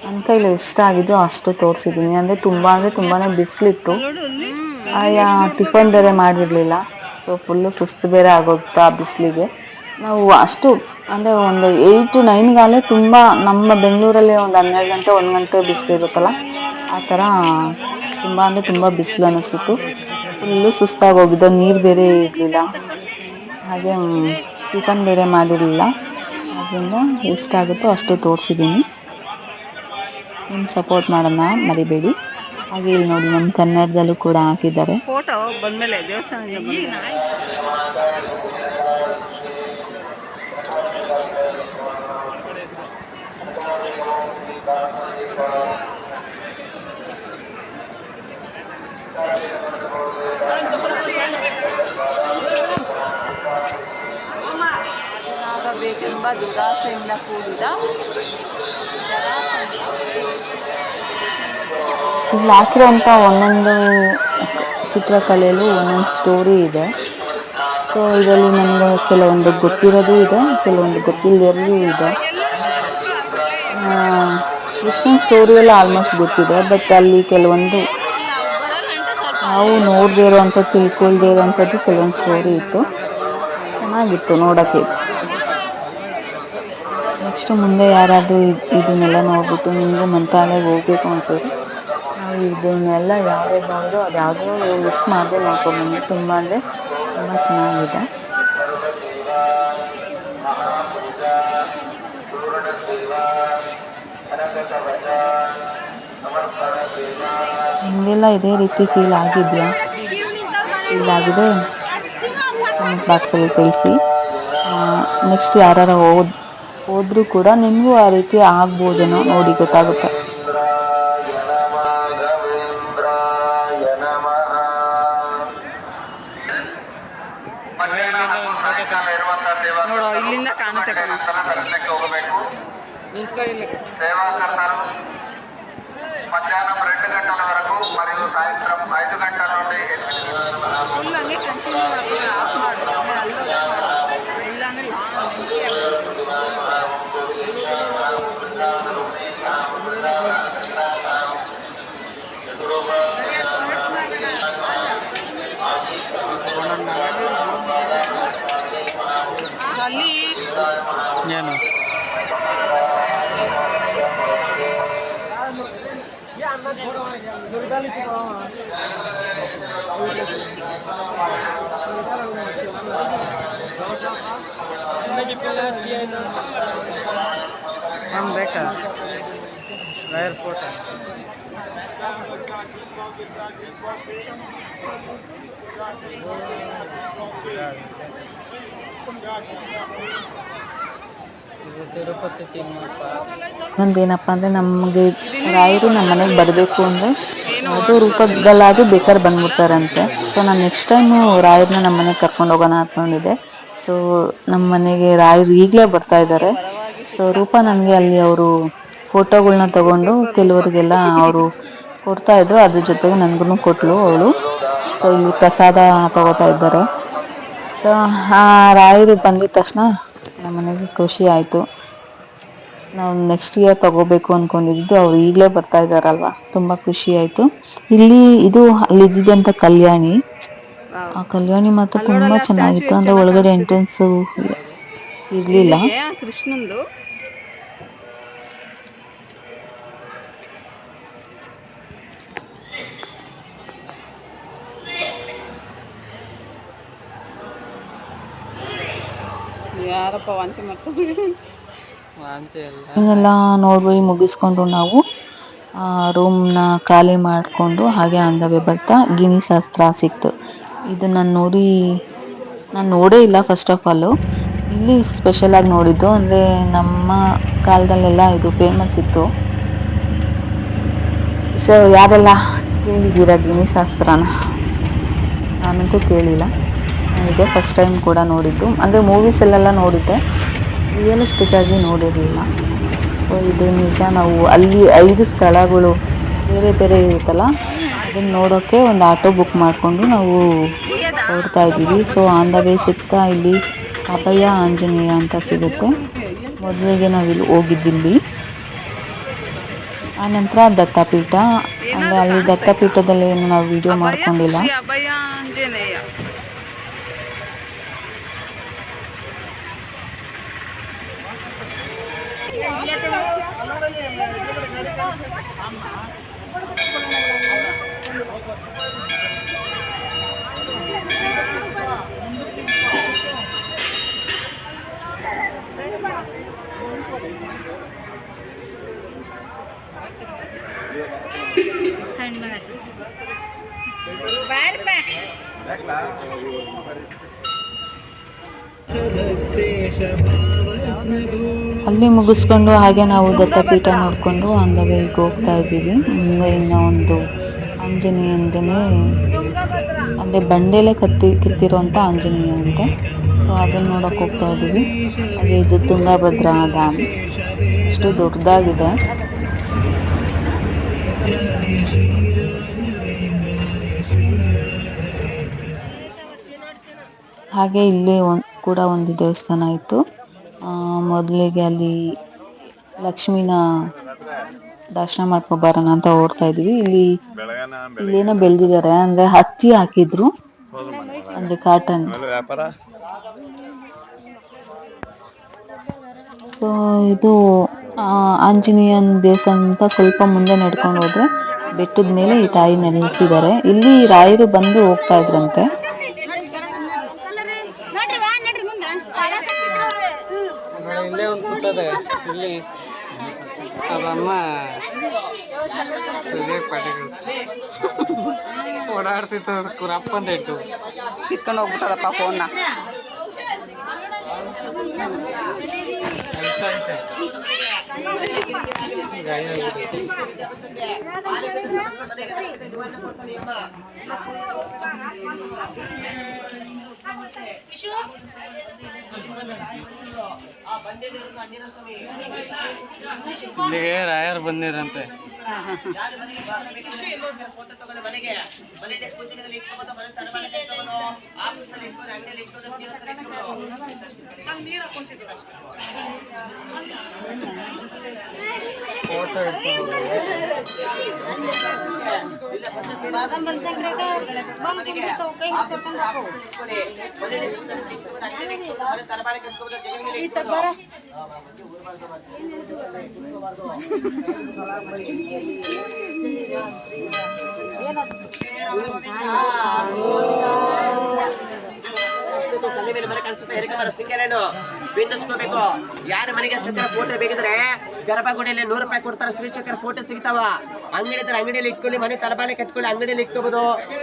ನನ್ನ ಕೈಲಿ ಇಷ್ಟ ಆಗಿದ್ದು ಅಷ್ಟು ತೋರಿಸಿದ್ದೀನಿ. ಅಂದರೆ ತುಂಬಾ ಬಿಸಿಲಿತ್ತು. ಟಿಫನ್ ಬೇರೆ ಮಾಡಿರಲಿಲ್ಲ. ಸೊ ಫುಲ್ಲು ಸುಸ್ತು ಬೇರೆ ಆಗೋಗ್ತಾ ಬಿಸಿಲಿಗೆ. ನಾವು ಅಷ್ಟು ಅಂದರೆ ಒಂದು 8 to 9 ತುಂಬ ನಮ್ಮ ಬೆಂಗಳೂರಲ್ಲಿ ಒಂದು 12 ಗಂಟೆ 1 ಗಂಟೆ ಬಿಸಿಲಿರುತ್ತಲ್ಲ ಆ ಥರ ತುಂಬ ಅಂದರೆ ತುಂಬ ಬಿಸಿಲು ಅನ್ನಿಸ್ತಿತ್ತು. ಫುಲ್ಲು ಸುಸ್ತಾಗಿ ಹೋಗಿದ್ದು. ನೀರು ಬೇರೆ ಇರಲಿಲ್ಲ. ಹಾಗೆ ಟಿಫನ್ ಬೇರೆ ಮಾಡಿರಲಿಲ್ಲ. ಅದರಿಂದ ಎಷ್ಟಾಗುತ್ತೋ ಅಷ್ಟು ತೋರಿಸಿದ್ದೀನಿ. ನಿಮ್ಮ ಸಪೋರ್ಟ್ ಮಾಡೋಣ ಮರಿಬೇಡಿ. ಹಾಗೆ ಇಲ್ಲಿ ನೋಡಿ ನಮ್ಮ ಕನ್ನಡದಲ್ಲೂ ಕೂಡ ಹಾಕಿದ್ದಾರೆ. ಫೋಟೋ ಬಂದಮೇಲೆ ದೇವಸ್ಥಾನದಿಂದ ಆಗಬೇಕೆಂಬ ದುರಾಸೆಯಿಂದ ಕೂಡಿದ ಇಲ್ಲಿ ಹಾಕಿರೋಂಥ ಒಂದೊಂದು ಚಿತ್ರಕಲೆಯಲ್ಲೂ ಒಂದೊಂದು ಸ್ಟೋರಿ ಇದೆ. ಸೊ ಇದರಲ್ಲಿ ನನಗೆ ಕೆಲವೊಂದು ಗೊತ್ತಿರೋದು ಇದೆ, ಕೆಲವೊಂದು ಗೊತ್ತಿಲ್ಲದಿರೋದು ಇದೆ. ಕೃಷ್ಣನ ಸ್ಟೋರಿ ಎಲ್ಲ ಆಲ್ಮೋಸ್ಟ್ ಗೊತ್ತಿದೆ. ಬಟ್ ಅಲ್ಲಿ ಕೆಲವೊಂದು ನಾವು ನೋಡದೇ ಇರೋವಂಥದ್ದು, ತಿಳ್ಕೊಳ್ದೇ ಇರೋವಂಥದ್ದು ಕೆಲವೊಂದು ಸ್ಟೋರಿ ಇತ್ತು. ಚೆನ್ನಾಗಿತ್ತು ನೋಡೋಕ್ಕೆ. ನೆಕ್ಸ್ಟ್ ಮುಂದೆ ಯಾರಾದರೂ ಇದನ್ನೆಲ್ಲ ನೋಡ್ಬಿಟ್ಟು ನಿಮಗೂ ಮಂತ್ರಾಲಯಕ್ಕೆ ಹೋಗ್ಬೇಕು ಅನ್ಸೋರು ನಾವು ಇದನ್ನೆಲ್ಲ ಯಾವ್ಯಾವ್ದು ನೋಡಿದ್ರು ಅದು ಯಾವುದೂ ಮಿಸ್ ಮಾಡದೆ ನೋಡ್ಕೊಂಡ್ಬನ್ನಿ. ತುಂಬ ಅಂದರೆ ತುಂಬ ಚೆನ್ನಾಗಿದೆ. ನಿಮಗೆಲ್ಲ ಇದೇ ರೀತಿ ಫೀಲ್ ಆಗಿದೆಯಾ? ಫೀಲ್ ಆಗಿದೆ ಕಮೆಂಟ್ ಬಾಕ್ಸಲ್ಲಿ ತಿಳಿಸಿ. ನೆಕ್ಸ್ಟ್ ಯಾರು ಹೋದ್ರೂ ಕೂಡ ನಿಮಗೂ ಆ ರೀತಿ ಆಗ್ಬೋದೇನೋ ನೋಡಿ ಗೊತ್ತಾಗುತ್ತೆ. ನೋಡೋ ಇಲ್ಲಿಂದ ಕಾಣುತ್ತೆ మధ్యాహ్నం 2 గంటల వరకు మరియు సాయంత్రం 5 గంటల నుండి 8 ಫುಲ್ ಹಂಗೆ ಕಂಟಿನ್ಯೂ ಮಾಡ್ತಾರೆ. ಆಫ್ ಮಾಡು ಇಲ್ಲ ಅಂದ್ರೆ ಅಲ್ಲಿ ಏನು ಬೇಕಾ ರೈರ್ ಫೋಟೋ ತಿರುಪತಿ ಒಂದೇನಪ್ಪ ಅಂದರೆ ನಮಗೆ ರಾಯರು ನಮ್ಮ ಮನೆಗೆ ಬರಬೇಕು ಅಂದರೆ ಯಾವುದೋ ರೂಪದಲ್ಲಾದರೂ ಬೇಕಾದ್ರೆ ಬಂದ್ಬಿಡ್ತಾರಂತೆ. ಸೊ ನಾನು ನೆಕ್ಸ್ಟ್ ಟೈಮು ರಾಯರನ್ನ ನಮ್ಮ ಮನೆಗೆ ಕರ್ಕೊಂಡು ಹೋಗೋಣ ಅಂದ್ಕೊಂಡಿದ್ದೆ. ಸೊ ನಮ್ಮ ಮನೆಗೆ ರಾಯರು ಈಗಲೇ ಬರ್ತಾ ಇದ್ದಾರೆ. ಸೊ ರೂಪ ನನಗೆ ಅಲ್ಲಿ ಅವರು ಫೋಟೋಗಳ್ನ ತಗೊಂಡು ಕೆಲವರಿಗೆಲ್ಲ ಅವರು ಕೊಡ್ತಾ ಇದ್ರು, ಅದ್ರ ಜೊತೆಗೆ ನನಗೂ ಕೊಟ್ಲು ಅವಳು. ಸೊ ಇಲ್ಲಿ ಪ್ರಸಾದ ತಗೋತಾ ಇದ್ದಾರೆ. ಸೊ ಆ ರಾಯರು ಬಂದಿದ ತಕ್ಷಣ ನಮ್ಮ ಮನೆಗೆ ಖುಷಿ ಆಯಿತು. ನಾವು ನೆಕ್ಸ್ಟ್ ಇಯರ್ ತಗೋಬೇಕು ಅಂದ್ಕೊಂಡಿದ್ದು ಅವ್ರು ಈಗಲೇ ಬರ್ತಾ ಇದ್ದಾರಲ್ವ, ತುಂಬ ಖುಷಿ ಆಯಿತು. ಇಲ್ಲಿ ಇದು ಅಲ್ಲಿದ್ದಂಥ ಕಲ್ಯಾಣಿ, ಆ ಕಲ್ಯಾಣಿ ಮಾತ್ರ ತುಂಬ ಚೆನ್ನಾಗಿತ್ತು. ಅಂದರೆ ಒಳಗಡೆ ಎಂಟ್ರೆನ್ಸು ಇರಲಿಲ್ಲ. ಕೃಷ್ಣಂದು ಯಾರಪ್ಪ ವಾಂತಿ ಮಾಡ್ತಾರೆ. ಇದನ್ನೆಲ್ಲ ನೋಡಿ ಮುಗಿಸ್ಕೊಂಡು ನಾವು ರೂಮ್ನ ಖಾಲಿ ಮಾಡಿಕೊಂಡು ಹಾಗೆ ಅಂದವೇ ಬರ್ತಾ ಗಿನಿ ಶಾಸ್ತ್ರ ಸಿಕ್ತು. ಇದು ನಾನು ನೋಡೇ ಇಲ್ಲ ಫಸ್ಟ್ ಆಫ್ ಆಲು. ಇಲ್ಲಿ ಸ್ಪೆಷಲಾಗಿ ನೋಡಿದ್ದು ಅಂದರೆ ನಮ್ಮ ಕಾಲದಲ್ಲೆಲ್ಲ ಇದು ಫೇಮಸ್ ಇತ್ತು. ಸೊ ಯಾರೆಲ್ಲ ಕೇಳಿದ್ದೀರಾ ಗಿನಿ ಶಾಸ್ತ್ರನ? ನಾನಂತೂ ಕೇಳಿಲ್ಲ. ಇದೇ ಫಸ್ಟ್ ಟೈಮ್ ಕೂಡ ನೋಡಿದ್ದು. ಅಂದರೆ ಮೂವೀಸಲ್ಲೆಲ್ಲ ನೋಡಿದ್ದೆ, ರಿಯಲಿಸ್ಟಿಕ್ ಆಗಿ ನೋಡಿರಲಿಲ್ಲ. ಸೊ ಇದನ್ನೀಗ ನಾವು ಅಲ್ಲಿ 5 ಸ್ಥಳಗಳು ಬೇರೆ ಬೇರೆ ಇರುತ್ತಲ್ಲ, ಅದನ್ನು ನೋಡೋಕ್ಕೆ ಒಂದು ಆಟೋ ಬುಕ್ ಮಾಡಿಕೊಂಡು ನಾವು ಹೊರಡ್ತಾ ಇದ್ದೀವಿ. ಸೊ ಆನ್ ದ ವೇ ಸಿಗ್ತಾ ಇಲ್ಲಿ ಅಭಯ ಆಂಜನೇಯ ಅಂತ ಸಿಗುತ್ತೆ. ಮೊದಲಿಗೆ ನಾವಿಲ್ಲಿ ಹೋಗಿದ್ದಿಲ್ಲಿ. ಆನಂತರ ದತ್ತಪೀಠ. ಅಂದರೆ ಅಲ್ಲಿ ದತ್ತಪೀಠದಲ್ಲಿ ಏನು ನಾವು ವಿಡಿಯೋ ಮಾಡ್ಕೊಂಡಿಲ್ಲ. ಅಭಯ ಆಂಜನೇಯ ಅಲ್ಲಿ ಮುಗಿಸ್ಕೊಂಡು ಹಾಗೆ ನಾವು ದತ್ತಪೀಠ ನೋಡಿಕೊಂಡು ಆನ್ ದ ವೇ ಈಗ ಹೋಗ್ತಾ ಇದ್ದೀವಿ. ಮುಂದೆ ಇನ್ನೂ ಒಂದು ಆಂಜನೇಯಂದನೇ ಅಂದರೆ ಬಂಡೆಲೆ ಕಿತ್ತಿರುವಂಥ ಆಂಜನೇಯ ಅಂತೆ. ಸೊ ಅದನ್ನು ನೋಡೋಕೆ ಹೋಗ್ತಾ ಇದ್ದೀವಿ. ಹಾಗೆ ಇದು ತುಂಗಭದ್ರಾ ಡ್ಯಾಮ್, ಎಷ್ಟು ದೊಡ್ಡದಾಗಿದೆ. ಹಾಗೆ ಇಲ್ಲಿ ಕೂಡ ಒಂದು ದೇವಸ್ಥಾನ ಇತ್ತು. ಮೊದಲಿಗೆ ಅಲ್ಲಿ ಲಕ್ಷ್ಮಿನ ದರ್ಶನ ಮಾಡ್ಕೊಬರೋಣ ಅಂತ ಓಡ್ತಾ ಇದ್ವಿ. ಇಲ್ಲೇನೋ ಬೆಳೆದಿದ್ದಾರೆ, ಅಂದರೆ ಹತ್ತಿ ಹಾಕಿದ್ರು, ಅಂದರೆ ಕಾಟನ್. ಸೊ ಸೊ ಇದು ಆಂಜನೇಯನ ದೇವಸ್ಥಾನ ಅಂತ ಸ್ವಲ್ಪ ಮುಂದೆ ನಡ್ಕೊಂಡು ಹೋದ್ರೆ ಬೆಟ್ಟದ ಮೇಲೆ ಈ ತಾಯಿನ ನಿಲ್ಸಿದ್ದಾರೆ. ಇಲ್ಲಿ ರಾಯರು ಬಂದು ಹೋಗ್ತಾ ಇದ್ರಂತೆ. ಇಲ್ಲೇ ಒಂದು ಕೂತದೆ ಇಲ್ಲಿ ಅದಮ್ಮ ಓಡಾಡ್ತಿತ್ತು ಕುರಪ್ಪಂತ ಇಟ್ಟು ಕಿತ್ಕೊಂಡು ಹೋಗ್ಬಿಟ್ಟದಪ್ಪ ಫೋನ್ನ. ಇಲ್ಲಿಗೆ ರಾಯರ್ ಬಂದಿರಂತೆ. ಫೋಟೋ ತಲೆ ಮೇಲೆ ಮರ ಕಾಣಿಸುತ್ತೆ ಎರಕ ಮರ ಸಿಂಗಲ್ ಏನು ಪಿನ್ ಹಚ್ಕೋಬೇಕು. ಯಾರ ಮನೆಗೆ ಚಕ್ರ ಫೋಟೋ ಬೇಕಿದ್ರೆ ಗರ್ಭಗುಡಿಯಲ್ಲಿ 100 ರೂಪಾಯಿ ಕೊಡ್ತಾರೆ. ಶ್ರೀ ಚಕ್ರ ಫೋಟೋ ಸಿಗ್ತಾವ. ಅಂಗಡಿ ಇದ್ರೆ ಅಂಗಡಿಯಲ್ಲಿ ಇಟ್ಕೊಳ್ಳಿ, ಮನೆ ತಲಬಾಲೆ ಕಟ್ಕೊಳ್ಳಿ, ಅಂಗಡಿಯಲ್ಲಿ ಇಟ್ಕೋಬಹುದು.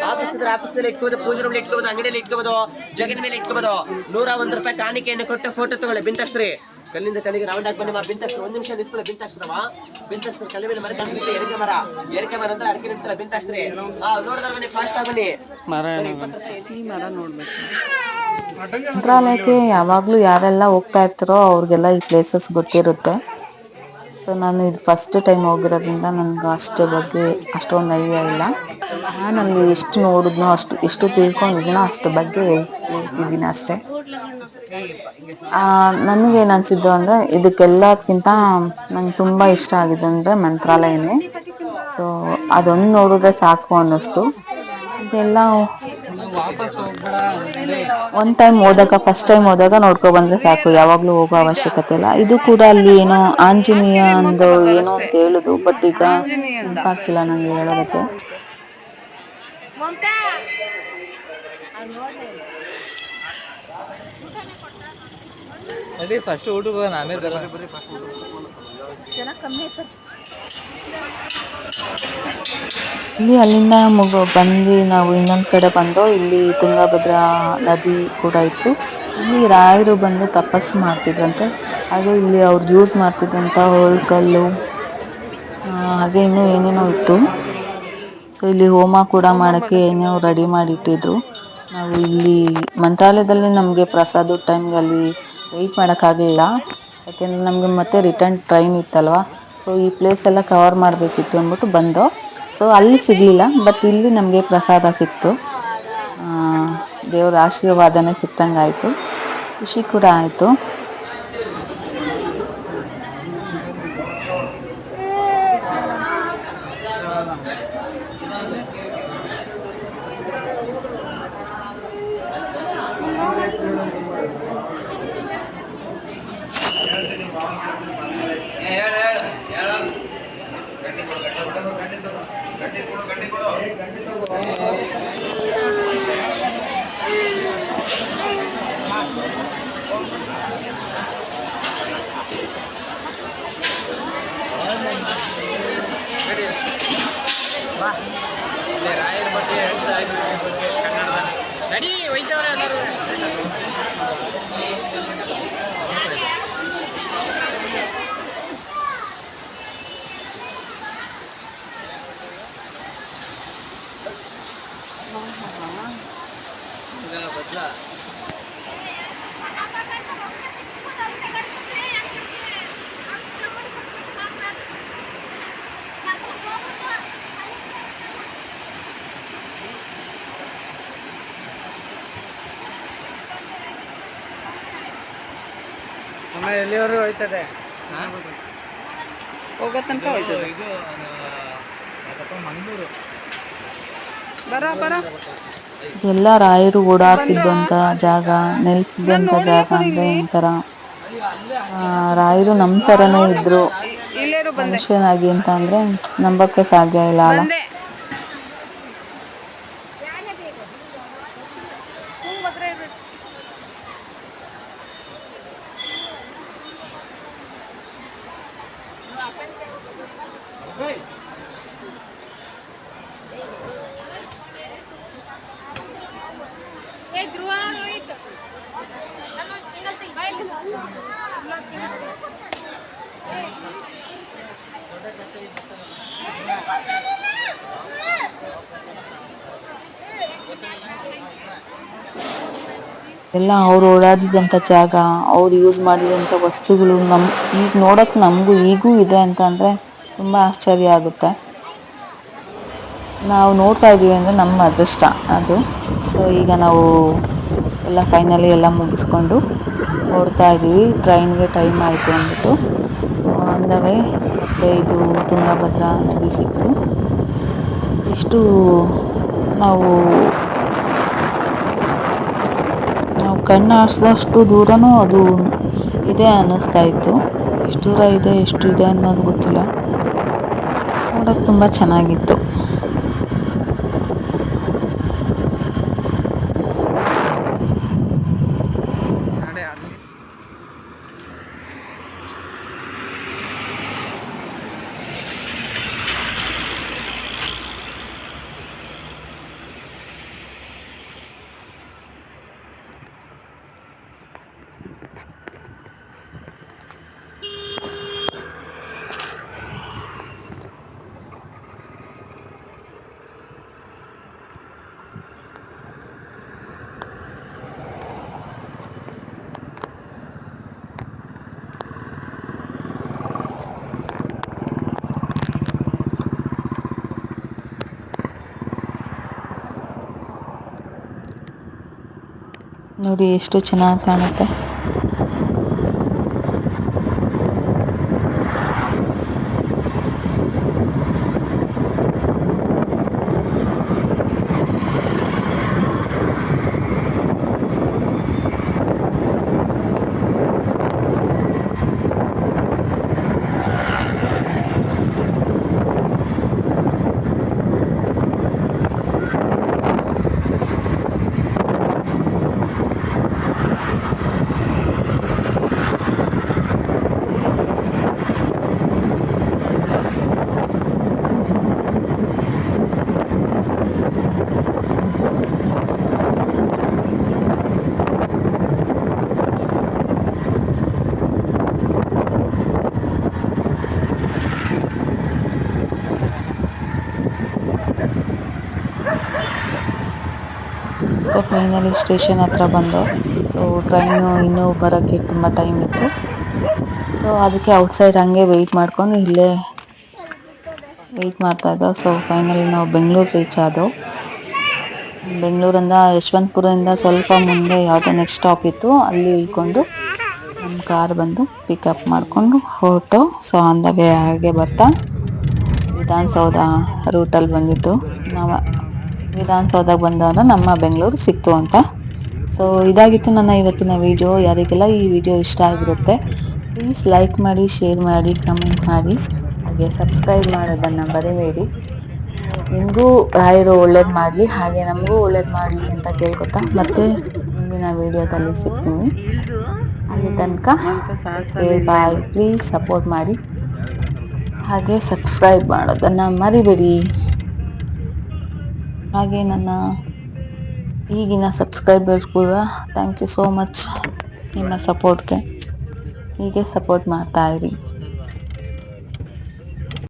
ಆಫೀಸ್ ಇದ್ರೆ ಆಫೀಸಲ್ಲಿ ಇಟ್ಕೋಬಹುದು, ಪೂಜೆ ರೂಮ್ ಇಟ್ಕೋಬಹುದು, ಅಂಗಡಿಯಲ್ಲಿ ಇಟ್ಕೋಬಹುದು, ಜಗದ ಮೇಲೆ ಇಟ್ಕೋಬಹುದು. 101 ರೂಪಾಯಿ ಕಾಣಿಕೆಯನ್ನು ಕೊಟ್ಟು ಫೋಟೋ ತಗೊಳ್ಳಿ. ಬಿಂತಾಕ್ಷರಿ ಕಲ್ಲಿಂದ ಕಲ್ಲಿಗೆ ರೌಂಡ್ ಆಗಿ ಬನ್ನಿ. ಬಿಂತಾಕ್ಷರ 1 ನಿಮಿಷ ನಿಂತ್ಕೊಳ್ಳಿ. ಬಿಂತಾಕ್ಷರವ ಬಿಂತಾಕ್ಷರ ಕಲ್ಲಿ ಮೇಲೆ ಮರ ಕಾಣಿಸುತ್ತೆ ಎರಕೆ ಮರ ಅಂದ್ರೆ ಅಡಿಕೆ ನಿಂತಾರೆ. ಬಿಂತಾಕ್ಷರಿ ನೋಡಿದ್ರೆ ಬನ್ನಿ, ಫಾಸ್ಟ್ ಆಗಿ ಬನ್ನಿ. ಮರ ಈ ಮರ ನೋಡ್ಬೇಕು. ಮಂತ್ರಾಲಯಕ್ಕೆ ಯಾವಾಗಲೂ ಯಾರೆಲ್ಲ ಹೋಗ್ತಾ ಇರ್ತಾರೋ ಅವ್ರಿಗೆಲ್ಲ ಈ ಪ್ಲೇಸಸ್ ಗೊತ್ತಿರುತ್ತೆ. ಸೊ ನಾನು ಇದು ಫಸ್ಟ್ ಟೈಮ್ ಹೋಗಿರೋದ್ರಿಂದ ನನಗೆ ಅಷ್ಟರ ಬಗ್ಗೆ ಅಷ್ಟೊಂದು ಐಡಿಯಾ ಇಲ್ಲ. ನಾನಲ್ಲಿ ಎಷ್ಟು ನೋಡಿದ್ನೋ ಎಷ್ಟು ತಿಳ್ಕೊಂಡಿದ್ದೀನೋ ಅಷ್ಟರ ಬಗ್ಗೆ ಹೇಳ್ತಿದ್ದೀನಿ ಅಷ್ಟೇ. ನನಗೇನು ಅನಿಸಿದ್ದು ಅಂದರೆ ಇದಕ್ಕೆಲ್ಲದಕ್ಕಿಂತ ನಂಗೆ ತುಂಬ ಇಷ್ಟ ಆಗಿದೆ ಅಂದರೆ ಮಂತ್ರಾಲಯನೇ. ಸೊ ಅದೊಂದು ನೋಡಿದ್ರೆ ಸಾಕು ಅನ್ನಿಸ್ತು. ಇದೆಲ್ಲ ವಾಪಸ್ ಹೋಗ್ಬೇಡ. ಫಸ್ಟ್ ಟೈಮ್ ಹೋದಾಗ ನೋಡ್ಕೊ ಬಂದ್ರೆ ಸಾಕು, ಯಾವಾಗ್ಲೂ ಹೋಗೋ ಅವಶ್ಯಕತೆ ಇಲ್ಲ. ಇದು ಕೂಡ ಅಲ್ಲಿ ಏನೋ ಆಂಜನೇಯ ಅಂದು ಏನೋ ಅಂತ ಹೇಳುದು, ಬಟ್ ಈಗ ನೆನಪಾಗ್ತಿಲ್ಲ ನಂಗೆ ಹೇಳೋದಕ್ಕೆ. ಅದೇ ಫಸ್ಟ್ ಊಟಕ್ಕೆ ಹೋಗೋಣ, ಆಮೇಲೆ ಜನ ಕಮ್ಮಿ ಆಯ್ತು. ಇಲ್ಲಿ ಅಲ್ಲಿಂದ ಬಂದು ನಾವು ಇನ್ನೊಂದು ಕಡೆ ಬಂದು ಇಲ್ಲಿ ತುಂಗಭದ್ರಾ ನದಿ ಕೂಡ ಇತ್ತು. ಇಲ್ಲಿ ರಾಯರು ಬಂದು ತಪಸ್ಸು ಮಾಡ್ತಿದ್ರಂತೆ. ಹಾಗೆ ಇಲ್ಲಿ ಅವ್ರು ಯೂಸ್ ಮಾಡ್ತಿದ್ದಂಥ ಹೊಳ್ಕಲ್ಲು ಹಾಗೆ ಇನ್ನೂ ಏನೇನೋ ಇತ್ತು. ಸೊ ಇಲ್ಲಿ ಹೋಮ ಕೂಡ ಮಾಡೋಕ್ಕೆ ಏನೋ ರೆಡಿ ಮಾಡಿಟ್ಟಿದ್ರು. ನಾವು ಇಲ್ಲಿ ಮಂತ್ರಾಲಯದಲ್ಲಿ ನಮಗೆ ಪ್ರಸಾದದ ಟೈಮ್ಗೆ ಅಲ್ಲಿ ವೆಯ್ಟ್ ಮಾಡೋಕ್ಕಾಗಲಿಲ್ಲ, ಯಾಕೆಂದರೆ ನಮಗೆ ಮತ್ತೆ ರಿಟರ್ನ್ ಟ್ರೈನ್ ಇತ್ತಲ್ವ. ಸೊ ಈ ಪ್ಲೇಸ್ ಎಲ್ಲ ಕವರ್ ಮಾಡಬೇಕಿತ್ತು ಅಂದ್ಬಿಟ್ಟು ಬಂದೋ. ಸೊ ಅಲ್ಲಿ ಸಿಗಲಿಲ್ಲ, ಬಟ್ ಇಲ್ಲಿ ನಮಗೆ ಪ್ರಸಾದ ಸಿಕ್ತು. ದೇವರ ಆಶೀರ್ವಾದನೇ ಸಿಕ್ಕಂಗೆ ಆಯಿತು, ಖುಷಿ ಕೂಡ ಆಯಿತು. ರಾಯರ ಬಗ್ಗೆ ಹೇಳ್ತಾ ಇದ್ದೀವಿ ಕನ್ನಡದಲ್ಲಿ. ನಡಿ ಹೋಯ್ತವ್ರೆ ಎಲ್ಲರೂ. ಬದಲ ಆಮೇಲೆ ಎಲ್ಲಿವರೆಗೂ ಹೋಯ್ತದೆ? ಹೋಗೋ ತನಕ ಹೋಯ್ತದೆ. ಇದು ಮಂಗಳೂರು ಬರ ಎಲ್ಲ ರಾಯರು ಓಡಾಡ್ತಿದ್ದಂಥ ಜಾಗ, ನೆಲೆಸಿದಂಥ ಜಾಗ ಅಂದರೆ ಒಂಥರ ರಾಯರು ನಮ್ಮ ಥರನೇ ಇದ್ರು ಇಲ್ಲೇರು ಬಂದೆ ಮನುಷ್ಯನಾಗಿ ಅಂತ ಅಂದರೆ ನಂಬಕ್ಕೆ ಸಾಧ್ಯ ಇಲ್ಲ ಅಲ್ಲ. ಬಂದೆ ಎಲ್ಲ ಅವ್ರು ಓಡಾಡಿದಂಥ ಜಾಗ, ಅವ್ರು ಯೂಸ್ ಮಾಡಿದಂಥ ವಸ್ತುಗಳು ಈಗ ನೋಡೋಕೆ ನಮಗೂ ಈಗೂ ಇದೆ ಅಂತ ಅಂದರೆ ತುಂಬ ಆಶ್ಚರ್ಯ ಆಗುತ್ತೆ. ನಾವು ನೋಡ್ತಾ ಇದ್ದೀವಿ ಅಂದರೆ ನಮ್ಮ ಅದೃಷ್ಟ ಅದು. ಸೊ ಈಗ ನಾವು ಎಲ್ಲ ಫೈನಲಿ ಎಲ್ಲ ಮುಗಿಸ್ಕೊಂಡು ಹೊರಡ್ತಾ ಇದ್ದೀವಿ. ಟ್ರೈನ್ಗೆ ಟೈಮ್ ಆಯಿತು ಅಂದ್ಬಿಟ್ಟು. ಸೊ ಆನ್ ದ ವೇ ಮತ್ತು ಇದು ತುಂಗಭದ್ರಾ ನದಿ ಸಿಕ್ತು. ಇಷ್ಟು ನಾವು ಕಣ್ಣು ಆಡಿಸಿದಷ್ಟು ದೂರನೂ ಅದು ಇದೆ ಅನ್ನಿಸ್ತಾ ಇತ್ತು. ಎಷ್ಟು ದೂರ ಇದೆ ಎಷ್ಟು ಇದೆ ಅನ್ನೋದು ಗೊತ್ತಿಲ್ಲ. ನೋಡೋಕೆ ತುಂಬ ಚೆನ್ನಾಗಿತ್ತು. ನೋಡಿ ಎಷ್ಟು ಚೆನ್ನಾಗಿ ಕಾಣುತ್ತೆ. ಸೊ ಫೈನಲಿ ಸ್ಟೇಷನ್ ಹತ್ರ ಬಂದು. ಸೊ ಟ್ರೈನು ಇನ್ನೂ ಬರೋಕ್ಕೆ ತುಂಬ ಟೈಮ್ ಇತ್ತು. ಸೊ ಅದಕ್ಕೆ ಔಟ್ಸೈಡ್ ಹಂಗೆ ವೆಯ್ಟ್ ಮಾಡಿಕೊಂಡು ಇಲ್ಲೇ ವೆಯ್ಟ್ ಮಾಡ್ತಾಯಿದ್ದೋ. ಸೊ ಫೈನಲಿ ನಾವು ಬೆಂಗಳೂರು ರೀಚ್ ಆದೋ. ಬೆಂಗಳೂರಿಂದ ಯಶವಂತಪುರದಿಂದ ಸ್ವಲ್ಪ ಮುಂದೆ ಯಾವುದೋ ನೆಕ್ಸ್ಟ್ ಸ್ಟಾಪ್ ಇತ್ತು, ಅಲ್ಲಿ ಇಳ್ಕೊಂಡು ನಮ್ಮ ಕಾರ್ ಬಂದು ಪಿಕಪ್ ಮಾಡಿಕೊಂಡು ಹೊರಟು. ಸೊ ಆನ್ ದ ವೇ ಹಾಗೆ ಬರ್ತಾ ವಿಧಾನಸೌಧ ರೂಟಲ್ಲಿ ಬಂದಿದ್ದು. ನಾವು ವಿಧಾನಸೌಧಕ್ಕೆ ಬಂದಾಗ ನಮ್ಮ ಬೆಂಗಳೂರು ಸಿಕ್ತು ಅಂತ. ಸೊ ಇದಾಗಿತ್ತು ನನ್ನ ಇವತ್ತಿನ ವಿಡಿಯೋ. ಯಾರಿಗೆಲ್ಲ ಈ ವಿಡಿಯೋ ಇಷ್ಟ ಆಗಿರುತ್ತೆ ಪ್ಲೀಸ್ ಲೈಕ್ ಮಾಡಿ, ಶೇರ್ ಮಾಡಿ, ಕಮೆಂಟ್ ಮಾಡಿ, ಹಾಗೆ ಸಬ್ಸ್ಕ್ರೈಬ್ ಮಾಡೋದನ್ನು ಮರಿಬೇಡಿ. ನಿಮಗೂ ರಾಯರು ಒಳ್ಳೇದು ಮಾಡಲಿ, ಹಾಗೆ ನಮಗೂ ಒಳ್ಳೇದು ಮಾಡಲಿ ಅಂತ ಕೇಳ್ಕೊತಾ ಮತ್ತೆ ಮುಂದಿನ ವಿಡಿಯೋದಲ್ಲಿ ಸಿಗ್ತೀನಿ. ಅಲ್ಲಿ ತನಕ ಬಾಯ್. ಪ್ಲೀಸ್ ಸಪೋರ್ಟ್ ಮಾಡಿ, ಹಾಗೆ ಸಬ್ಸ್ಕ್ರೈಬ್ ಮಾಡೋದನ್ನು ಮರಿಬೇಡಿ. ಹಾಗೆ ನನ್ನ ಈಗಿನ ಸಬ್ಸ್ಕ್ರೈಬರ್ಸ್ ಕೂಡ ಥ್ಯಾಂಕ್ ಯು ಸೋ ಮಚ್. ನಿಮ್ಮ ಸಪೋರ್ಟ್ಗೆ ಹೀಗೆ ಸಪೋರ್ಟ್ ಮಾಡ್ತಾ ಇರಿ.